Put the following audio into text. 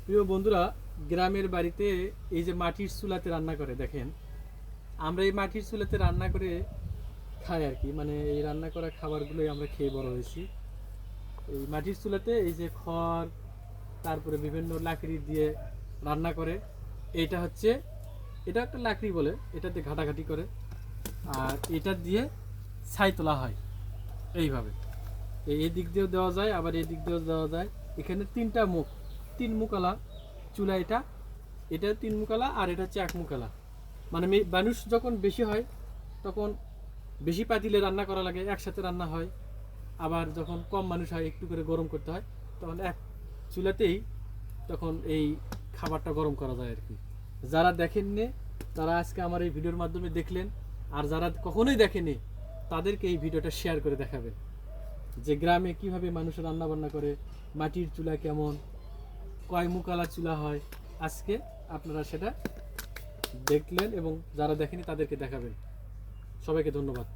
প্রিয় বন্ধুরা, গ্রামের বাড়িতে এই যে মাটির চুলাতে রান্না করে দেখেন, আমরা এই মাটির চুলাতে রান্না করে খাই আর কি। মানে এই রান্না করা খাবারগুলোই আমরা খেয়ে বড় হয়েছি। এই মাটির চুলাতে এই যে খড়, তারপরে বিভিন্ন লাকড়ি দিয়ে রান্না করে। এইটা হচ্ছে, এটা একটা লাকড়ি বলে, এটাতে ঘাটাঘাটি করে, আর এটা দিয়ে ছাই তোলা হয় এইভাবে। এই দিক দিয়েও দেওয়া যায়, আবার এই দিক দিয়েও দেওয়া যায়। এখানে তিনটা মুখ, তিন মুখালা চুলা। এটা এটা তিন মুখালা, আর এটা হচ্ছে এক মুখালা। মানে মানুষ যখন বেশি হয় তখন বেশি পাতিলে রান্না করা লাগে, একসাথে রান্না হয়। আবার যখন কম মানুষ হয় একটু করে গরম করতে হয়, তখন এক চুলাতেই তখন এই খাবারটা গরম করা যায় আর কি। যারা দেখেননি তারা আজকে আমার এই ভিডিওর মাধ্যমে দেখলেন, আর যারা কখনোই দেখেনি তাদেরকে এই ভিডিওটা শেয়ার করে দেখাবেন যে গ্রামে কিভাবে মানুষ রান্না বান্না করে, মাটির চুলা কেমন, কয় মুকালা চুলা হয়। আজকে আপনারা সেটা দেখলেন এবং যারা দেখেনি তাদেরকে দেখাবেন। সবাইকে ধন্যবাদ।